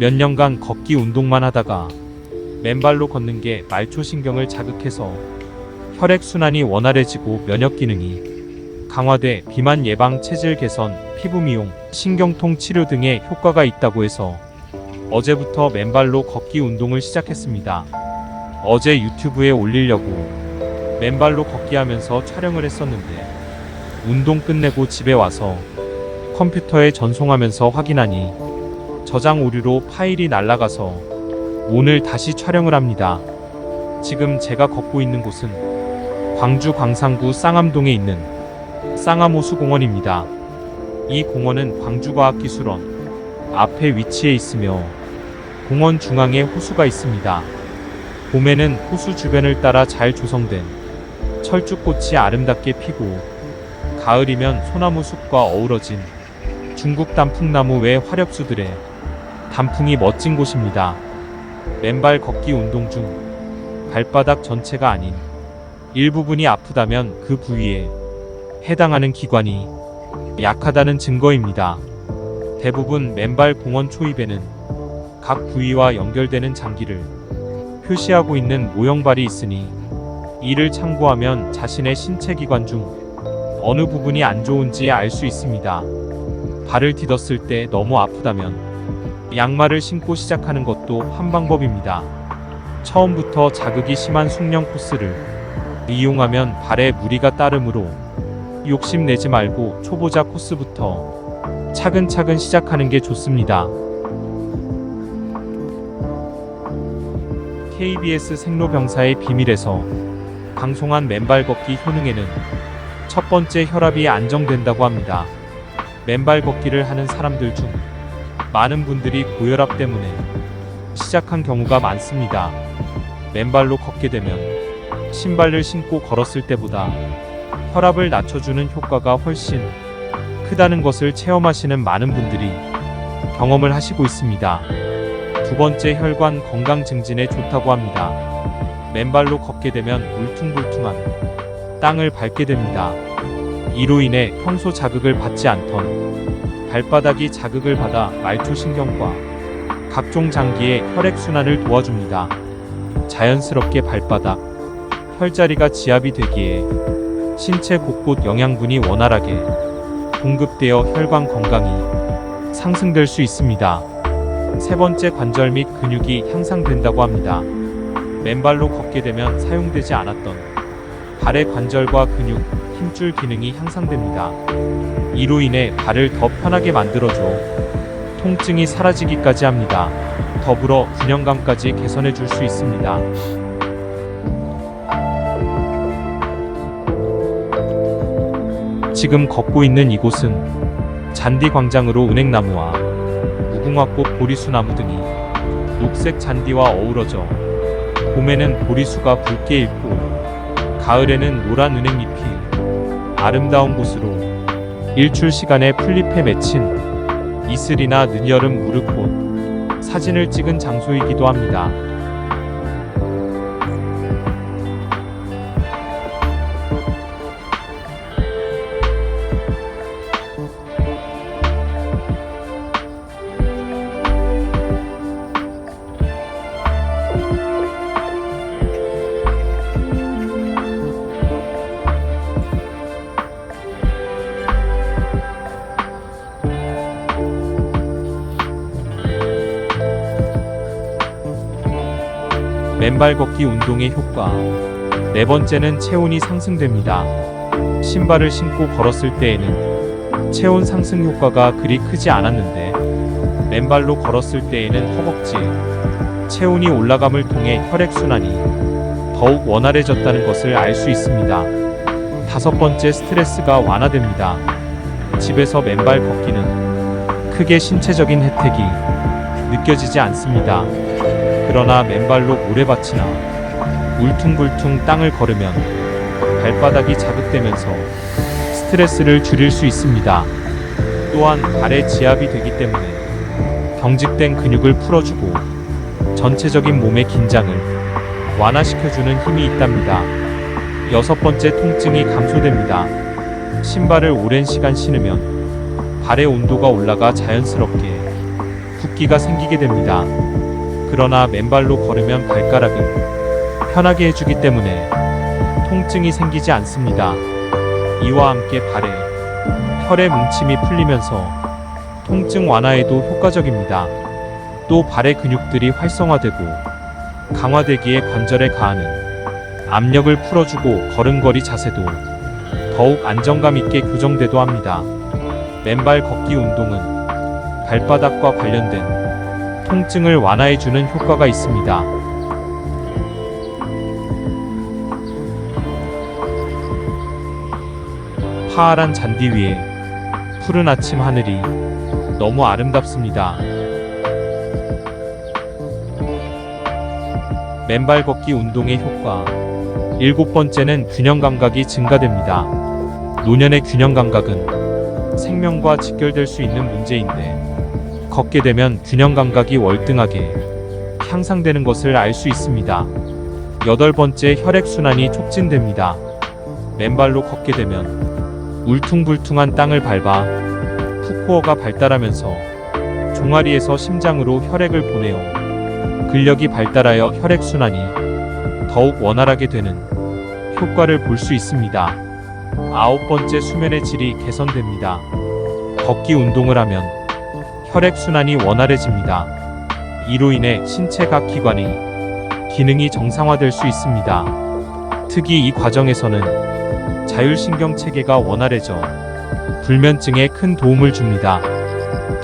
몇 년간 걷기 운동만 하다가 맨발로 걷는 게 말초신경을 자극해서 혈액순환이 원활해지고 면역 기능이 강화돼 비만 예방, 체질 개선, 피부 미용, 신경통 치료 등의 효과가 있다고 해서 어제부터 맨발로 걷기 운동을 시작했습니다. 어제 유튜브에 올리려고 맨발로 걷기 하면서 촬영을 했었는데 운동 끝내고 집에 와서 컴퓨터에 전송하면서 확인하니 저장 오류로 파일이 날아가서 오늘 다시 촬영을 합니다. 지금 제가 걷고 있는 곳은 광주 광산구 쌍암동에 있는 쌍암호수공원입니다. 이 공원은 광주과학기술원 앞에 위치해 있으며 공원 중앙에 호수가 있습니다. 봄에는 호수 주변을 따라 잘 조성된 철쭉꽃이 아름답게 피고 가을이면 소나무 숲과 어우러진 중국 단풍나무 외 화렵수들의 단풍이 멋진 곳입니다. 맨발 걷기 운동 중 발바닥 전체가 아닌 일부분이 아프다면 그 부위에 해당하는 기관이 약하다는 증거입니다. 대부분 맨발 공원 초입에는 각 부위와 연결되는 장기를 표시하고 있는 모형발이 있으니 이를 참고하면 자신의 신체 기관 중 어느 부분이 안 좋은지 알 수 있습니다. 발을 디뎠을 때 너무 아프다면 양말을 신고 시작하는 것도 한 방법입니다. 처음부터 자극이 심한 숙련 코스를 이용하면 발에 무리가 따르므로 욕심내지 말고 초보자 코스부터 차근차근 시작하는 게 좋습니다. KBS 생로병사의 비밀에서 방송한 맨발 걷기 효능에는 첫 번째 혈압이 안정된다고 합니다. 맨발 걷기를 하는 사람들 중 많은 분들이 고혈압 때문에 시작한 경우가 많습니다. 맨발로 걷게 되면 신발을 신고 걸었을 때보다 혈압을 낮춰주는 효과가 훨씬 크다는 것을 체험하시는 많은 분들이 경험을 하시고 있습니다. 두 번째, 혈관 건강 증진에 좋다고 합니다. 맨발로 걷게 되면 울퉁불퉁한 땅을 밟게 됩니다. 이로 인해 평소 자극을 받지 않던 발바닥이 자극을 받아 말초신경과 각종 장기의 혈액순환을 도와줍니다. 자연스럽게 발바닥, 혈자리가 지압이 되기에 신체 곳곳 영양분이 원활하게 공급되어 혈관 건강이 상승될 수 있습니다. 세 번째, 관절 및 근육이 향상된다고 합니다. 맨발로 걷게 되면 사용되지 않았던 발의 관절과 근육, 힘줄 기능이 향상됩니다. 이로 인해 발을 더 편하게 만들어줘 통증이 사라지기까지 합니다. 더불어 균형감까지 개선해 줄 수 있습니다. 지금 걷고 있는 이곳은 잔디광장으로 은행나무와 무궁화꽃, 보리수나무 등이 녹색 잔디와 어우러져 봄에는 보리수가 붉게 익고 가을에는 노란 은행잎이 아름다운 곳으로 일출 시간에 풀잎에 맺힌 이슬이나 늦여름 무르꽃, 사진을 찍은 장소이기도 합니다. 맨발 걷기 운동의 효과. 네 번째는 체온이 상승됩니다. 신발을 신고 걸었을 때에는 체온 상승 효과가 그리 크지 않았는데 맨발로 걸었을 때에는 허벅지, 체온이 올라감을 통해 혈액순환이 더욱 원활해졌다는 것을 알 수 있습니다. 다섯 번째, 스트레스가 완화됩니다. 집에서 맨발 걷기는 크게 신체적인 혜택이 느껴지지 않습니다. 그러나 맨발로 모래밭이나 울퉁불퉁 땅을 걸으면 발바닥이 자극되면서 스트레스를 줄일 수 있습니다. 또한 발에 지압이 되기 때문에 경직된 근육을 풀어주고 전체적인 몸의 긴장을 완화시켜주는 힘이 있답니다. 여섯 번째, 통증이 감소됩니다. 신발을 오랜 시간 신으면 발의 온도가 올라가 자연스럽게 붓기가 생기게 됩니다. 그러나 맨발로 걸으면 발가락을 편하게 해주기 때문에 통증이 생기지 않습니다. 이와 함께 발에 혈의 뭉침이 풀리면서 통증 완화에도 효과적입니다. 또 발의 근육들이 활성화되고 강화되기에 관절에 가하는 압력을 풀어주고 걸음걸이 자세도 더욱 안정감 있게 교정되도 합니다. 맨발 걷기 운동은 발바닥과 관련된 통증을 완화해주는 효과가 있습니다. 파란 잔디 위에 푸른 아침 하늘이 너무 아름답습니다. 맨발 걷기 운동의 효과 7번째는 균형 감각이 증가됩니다. 노년의 균형 감각은 생명과 직결될 수 있는 문제인데 걷게 되면 균형 감각이 월등하게 향상되는 것을 알 수 있습니다. 8번째, 혈액순환이 촉진됩니다. 맨발로 걷게 되면 울퉁불퉁한 땅을 밟아 풋코어가 발달하면서 종아리에서 심장으로 혈액을 보내어 근력이 발달하여 혈액순환이 더욱 원활하게 되는 효과를 볼 수 있습니다. 9번째, 수면의 질이 개선됩니다. 걷기 운동을 하면 혈액순환이 원활해집니다. 이로 인해 신체 각 기관의 기능이 정상화될 수 있습니다. 특히 이 과정에서는 자율신경 체계가 원활해져 불면증에 큰 도움을 줍니다.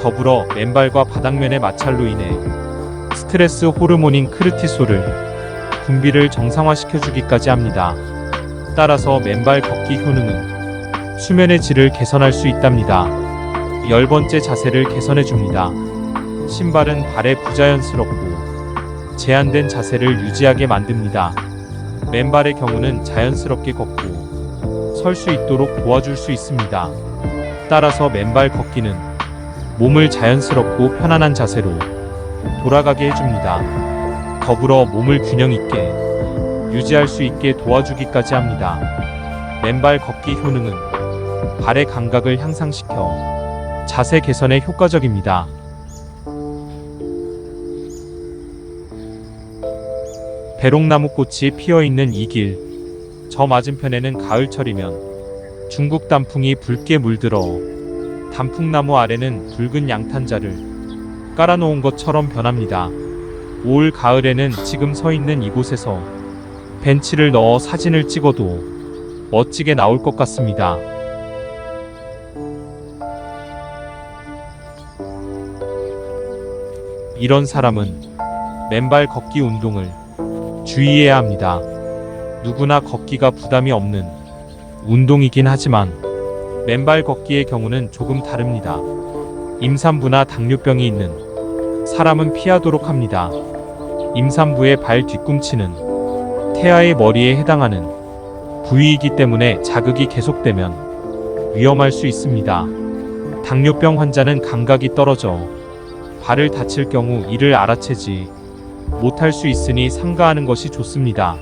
더불어 맨발과 바닥면의 마찰로 인해 스트레스 호르몬인 코르티솔을 분비를 정상화시켜주기까지 합니다. 따라서 맨발 걷기 효능은 수면의 질을 개선할 수 있답니다. 10번째, 자세를 개선해줍니다. 신발은 발에 부자연스럽고 제한된 자세를 유지하게 만듭니다. 맨발의 경우는 자연스럽게 걷고 설 수 있도록 도와줄 수 있습니다. 따라서 맨발 걷기는 몸을 자연스럽고 편안한 자세로 돌아가게 해줍니다. 더불어 몸을 균형 있게 유지할 수 있게 도와주기까지 합니다. 맨발 걷기 효능은 발의 감각을 향상시켜 자세 개선에 효과적입니다. 배롱나무꽃이 피어있는 이 길, 저 맞은편에는 가을철이면 중국 단풍이 붉게 물들어 단풍나무 아래는 붉은 양탄자를 깔아놓은 것처럼 변합니다. 올 가을에는 지금 서 있는 이곳에서 벤치를 넣어 사진을 찍어도 멋지게 나올 것 같습니다. 이런 사람은 맨발 걷기 운동을 주의해야 합니다. 누구나 걷기가 부담이 없는 운동이긴 하지만 맨발 걷기의 경우는 조금 다릅니다. 임산부나 당뇨병이 있는 사람은 피하도록 합니다. 임산부의 발 뒤꿈치는 태아의 머리에 해당하는 부위이기 때문에 자극이 계속되면 위험할 수 있습니다. 당뇨병 환자는 감각이 떨어져 발을 다칠 경우 이를 알아채지 못할 수 있으니 삼가하는 것이 좋습니다.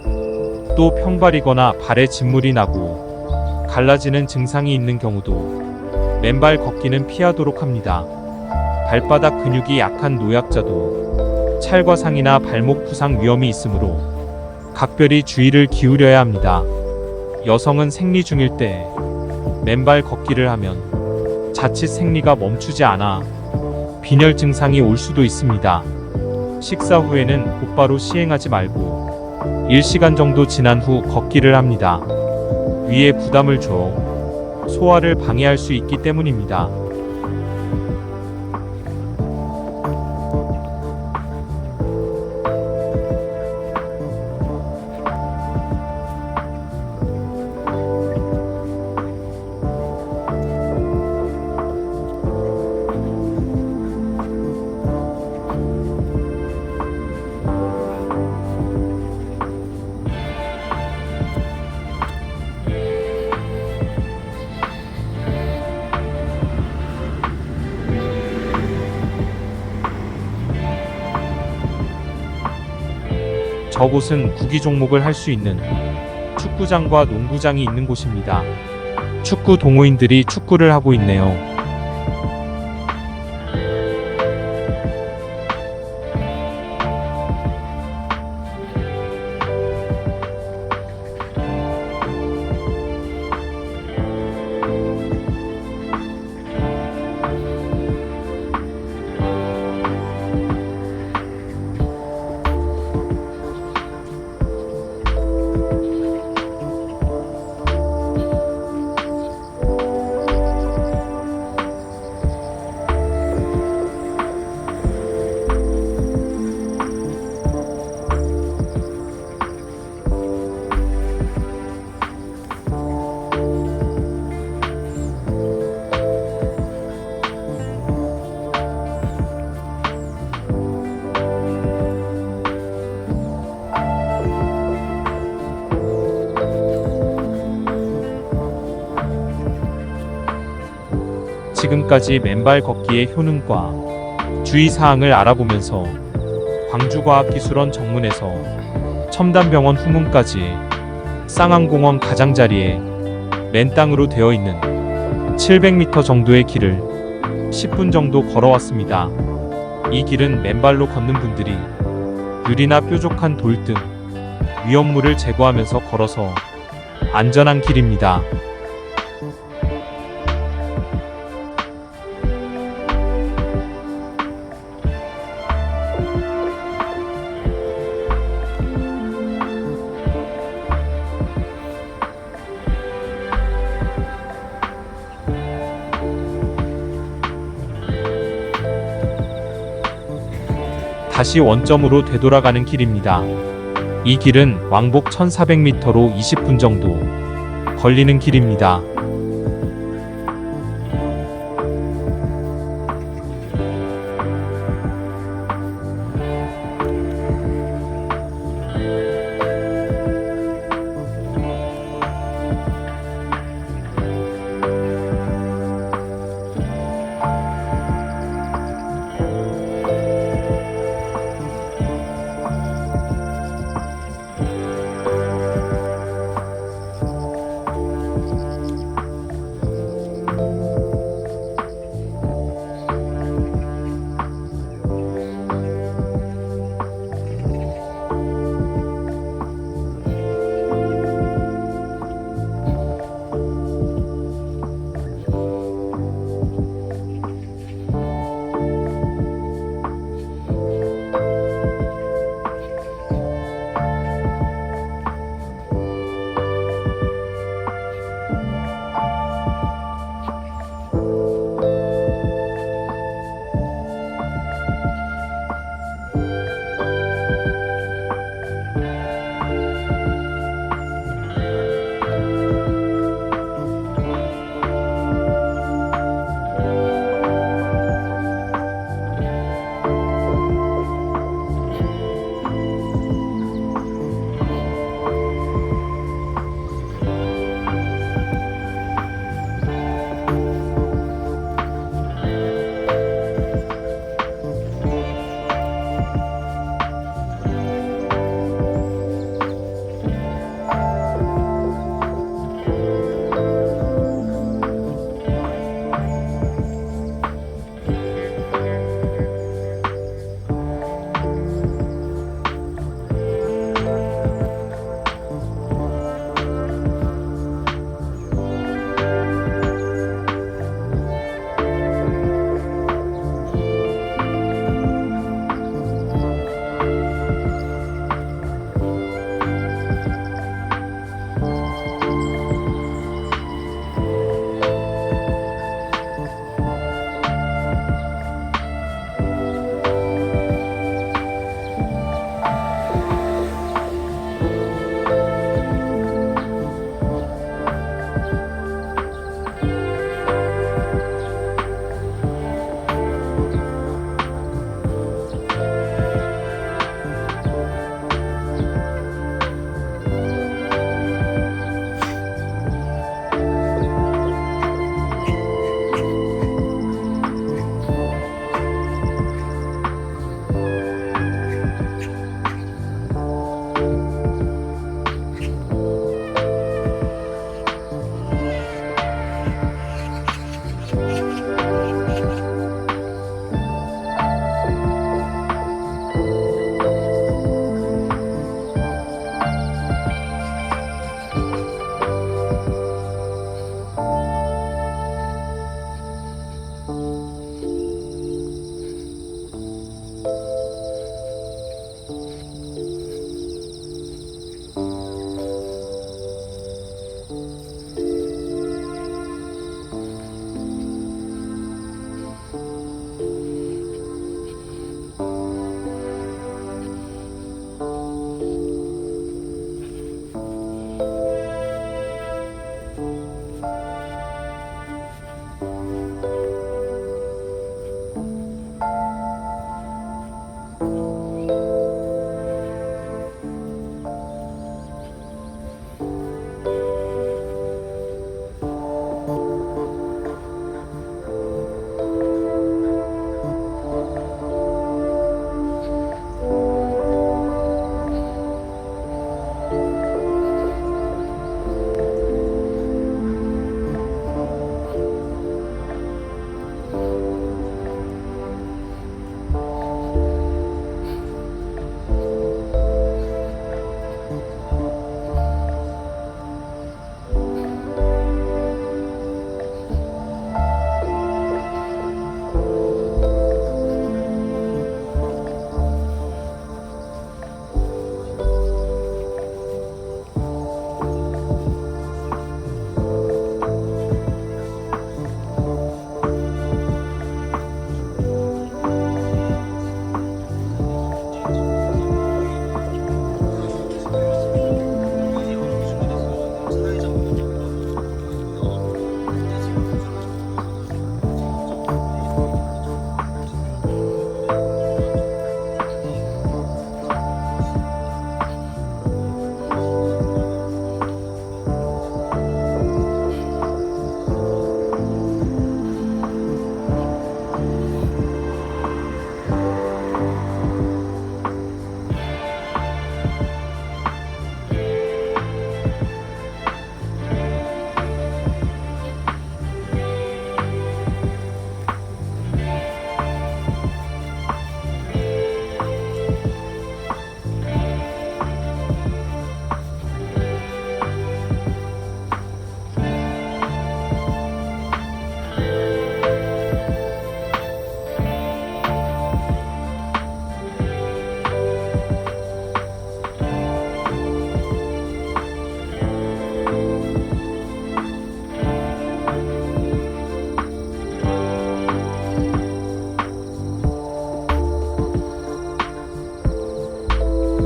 또 평발이거나 발에 진물이 나고 갈라지는 증상이 있는 경우도 맨발 걷기는 피하도록 합니다. 발바닥 근육이 약한 노약자도 찰과상이나 발목 부상 위험이 있으므로 각별히 주의를 기울여야 합니다. 여성은 생리 중일 때 맨발 걷기를 하면 자칫 생리가 멈추지 않아 빈혈 증상이 올 수도 있습니다. 식사 후에는 곧바로 시행하지 말고 1시간 정도 지난 후 걷기를 합니다. 위에 부담을 줘 소화를 방해할 수 있기 때문입니다. 저곳은 구기 종목을 할 수 있는 축구장과 농구장이 있는 곳입니다. 축구 동호인들이 축구를 하고 있네요. 지금까지 맨발 걷기의 효능과 주의사항을 알아보면서 광주과학기술원 정문에서 첨단병원 후문까지 쌍암공원 가장자리에 맨 땅으로 되어 있는 700m 정도의 길을 10분 정도 걸어왔습니다. 이 길은 맨발로 걷는 분들이 유리나 뾰족한 돌 등 위험물을 제거하면서 걸어서 안전한 길입니다. 다시 원점으로 되돌아가는 길입니다. 이 길은 왕복 1400m로 20분 정도 걸리는 길입니다.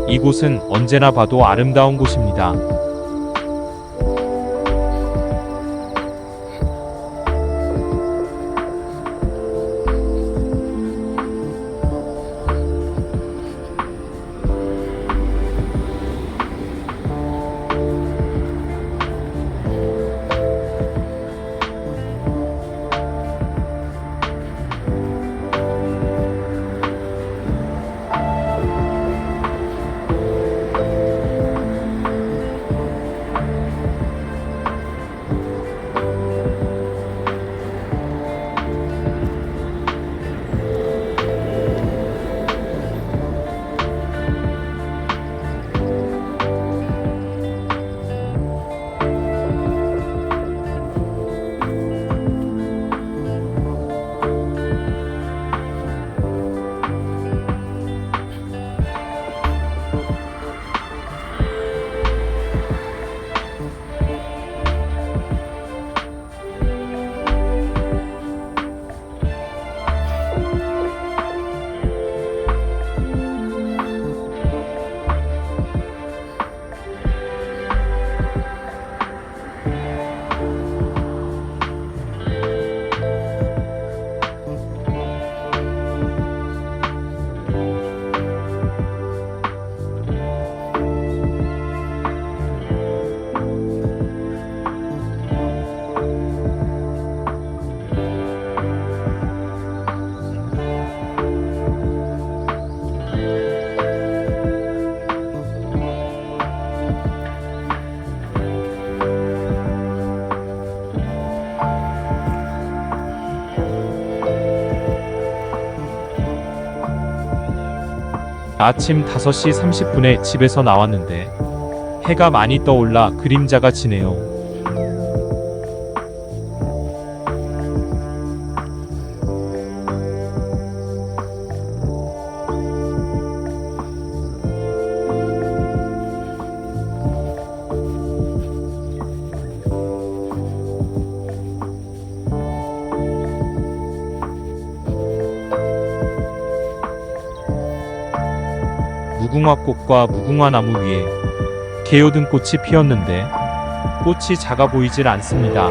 이곳은 언제나 봐도 아름다운 곳입니다. 아침 5시 30분에 집에서 나왔는데 해가 많이 떠올라 그림자가 지네요. 무궁화꽃과 무궁화나무 위에 개요든 꽃이 피었는데 꽃이 작아 보이질 않습니다.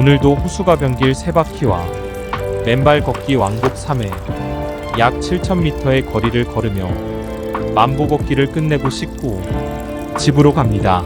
오늘도 호수가변길 3바퀴와 맨발 걷기 왕복 3회, 약 7,000m의 거리를 걸으며 만보 걷기를 끝내고 씻고 집으로 갑니다.